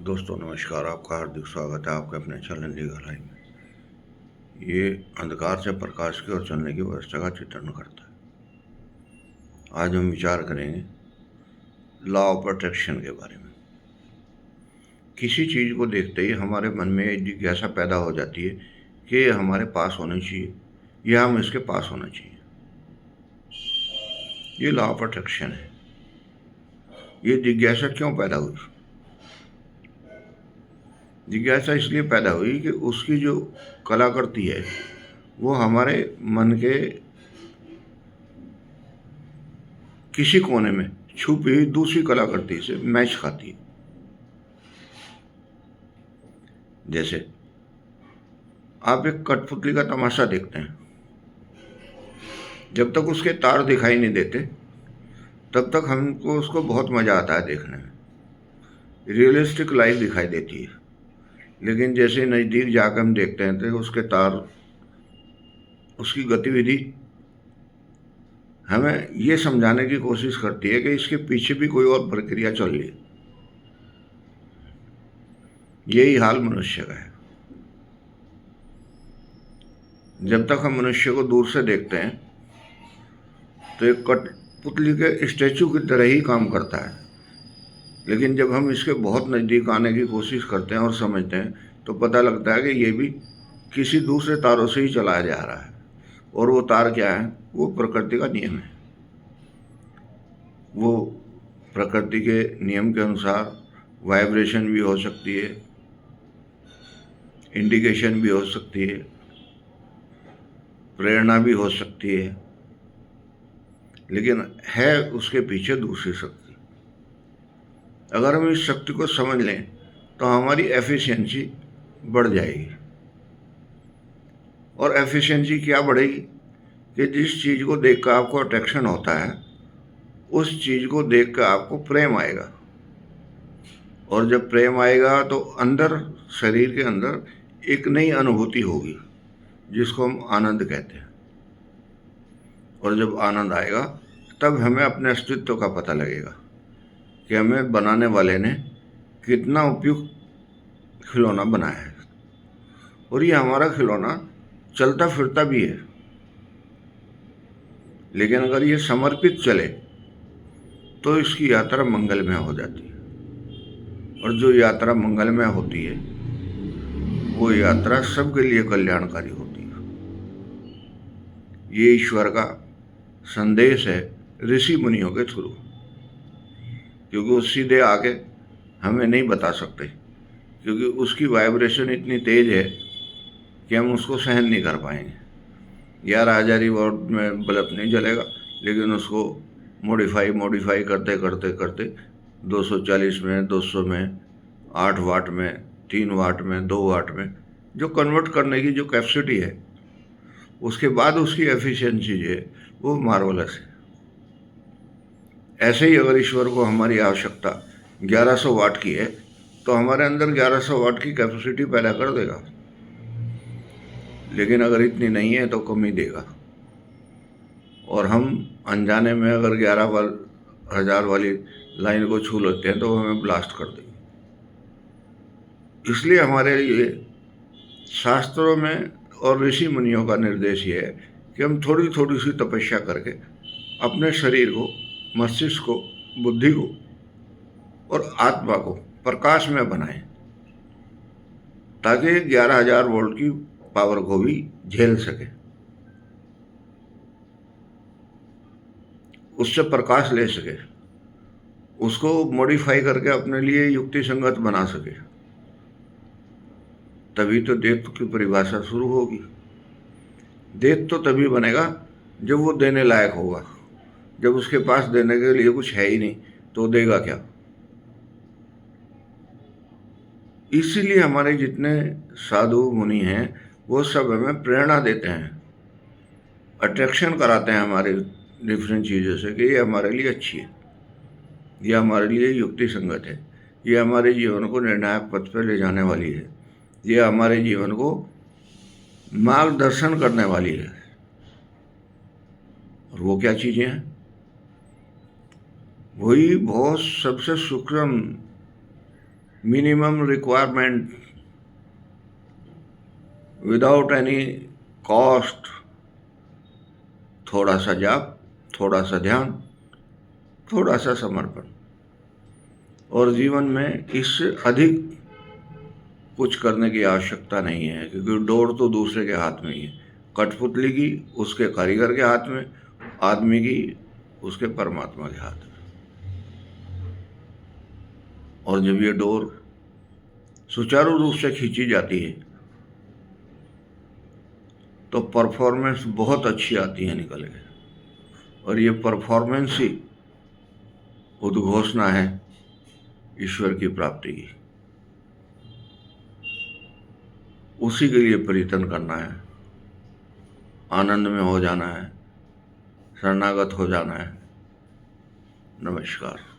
दोस्तों नमस्कार। आपका हार्दिक स्वागत है आपके अपने चैनल लीगल लाइफ में। ये अंधकार से प्रकाश की ओर चलने की व्यवस्था का चित्रण करता है। आज हम विचार करेंगे लॉ ऑफ अट्रैक्शन के बारे में। किसी चीज़ को देखते ही हमारे मन में एक जिज्ञासा पैदा हो जाती है कि ये हमारे पास होना चाहिए या हम इसके पास होना चाहिए। ये लॉ ऑफ अट्रैक्शन है। ये जिज्ञासा क्यों पैदा हुई? जिज्ञासा इसलिए पैदा हुई कि उसकी जो कलाकृति है वो हमारे मन के किसी कोने में छुपी हुई दूसरी कलाकृति से मैच खाती है। जैसे आप एक कठपुतली का तमाशा देखते हैं, जब तक उसके तार दिखाई नहीं देते तब तक हमको उसको बहुत मज़ा आता है देखने में, रियलिस्टिक लाइफ दिखाई देती है। लेकिन जैसे नज़दीक जाकर हम देखते हैं तो उसके तार, उसकी गतिविधि हमें ये समझाने की कोशिश करती है कि इसके पीछे भी कोई और प्रक्रिया चल रही है। यही हाल मनुष्य का है। जब तक हम मनुष्य को दूर से देखते हैं तो एक कठपुतली के स्टैचू की तरह ही काम करता है, लेकिन जब हम इसके बहुत नज़दीक आने की कोशिश करते हैं और समझते हैं तो पता लगता है कि ये भी किसी दूसरे तारों से ही चलाया जा रहा है। और वो तार क्या है? वो प्रकृति का नियम है। वो प्रकृति के नियम के अनुसार वाइब्रेशन भी हो सकती है, इंडिकेशन भी हो सकती है, प्रेरणा भी हो सकती है, लेकिन है उसके पीछे दूसरी शक्ति। अगर हम इस शक्ति को समझ लें तो हमारी एफिशिएंसी बढ़ जाएगी। और एफिशिएंसी क्या बढ़ेगी कि जिस चीज़ को देखकर आपको अट्रैक्शन होता है उस चीज़ को देखकर आपको प्रेम आएगा। और जब प्रेम आएगा तो अंदर, शरीर के अंदर एक नई अनुभूति होगी जिसको हम आनंद कहते हैं। और जब आनंद आएगा तब हमें अपने अस्तित्व का पता लगेगा कि हमें बनाने वाले ने कितना उपयुक्त खिलौना बनाया है। और ये हमारा खिलौना चलता फिरता भी है, लेकिन अगर ये समर्पित चले तो इसकी यात्रा मंगलमय हो जाती है। और जो यात्रा मंगलमय होती है वो यात्रा सबके लिए कल्याणकारी होती है। ये ईश्वर का संदेश है ऋषि मुनियों के थ्रू, क्योंकि वो सीधे आके हमें नहीं बता सकते, क्योंकि उसकी वाइब्रेशन इतनी तेज है कि हम उसको सहन नहीं कर पाएंगे। 11,000 वॉट में बल्ब नहीं जलेगा, लेकिन उसको मॉडिफाई करते करते करते 240 में, 200 में, 8 वाट में, 3 वाट में, 2 वाट में जो कन्वर्ट करने की जो कैपेसिटी है, उसके बाद उसकी एफिशिएंसी जो है वो मार्वलस है। ऐसे ही अगर ईश्वर को हमारी आवश्यकता 1100 वाट की है तो हमारे अंदर 1100 वाट की कैपेसिटी पैदा कर देगा। लेकिन अगर इतनी नहीं है तो कम ही देगा। और हम अनजाने में अगर 11,000 वाली लाइन को छू लेते हैं तो हमें ब्लास्ट कर देगी। इसलिए हमारे लिए शास्त्रों में और ऋषि मुनियों का निर्देश ये है कि हम थोड़ी थोड़ी सी तपस्या करके अपने शरीर को, मस्तिष्क को, बुद्धि को और आत्मा को प्रकाश में बनाएं, ताकि 11,000 वोल्ट की पावर को भी झेल सके, उससे प्रकाश ले सके, उसको मॉडिफाई करके अपने लिए युक्ति संगत बना सके। तभी तो देव की परिभाषा शुरू होगी। देव तो तभी बनेगा जब वो देने लायक होगा। जब उसके पास देने के लिए कुछ है ही नहीं तो देगा क्या? इसीलिए हमारे जितने साधु मुनि हैं वो सब हमें प्रेरणा देते हैं, अट्रैक्शन कराते हैं हमारे डिफरेंट चीज़ों से कि ये हमारे लिए अच्छी है, ये हमारे लिए युक्ति संगत है, ये हमारे जीवन को निर्णायक पथ पर ले जाने वाली है, ये हमारे जीवन को मार्गदर्शन करने वाली है। और वो क्या चीज़ें हैं? वही बहुत सबसे सूक्ष्म minimum requirement without any cost, थोड़ा सा जाप, थोड़ा सा ध्यान, थोड़ा सा समर्पण, और जीवन में इससे अधिक कुछ करने की आवश्यकता नहीं है, क्योंकि डोर तो दूसरे के हाथ में ही है। कठपुतली की उसके कारीगर के हाथ में, आदमी की उसके परमात्मा के हाथ में। और जब ये डोर सुचारू रूप से खींची जाती है तो परफॉर्मेंस बहुत अच्छी आती है निकल के, और ये परफॉर्मेंस ही उद्घोषणा है ईश्वर की प्राप्ति की। उसी के लिए परितन करना है, आनंद में हो जाना है, शरणागत हो जाना है। नमस्कार।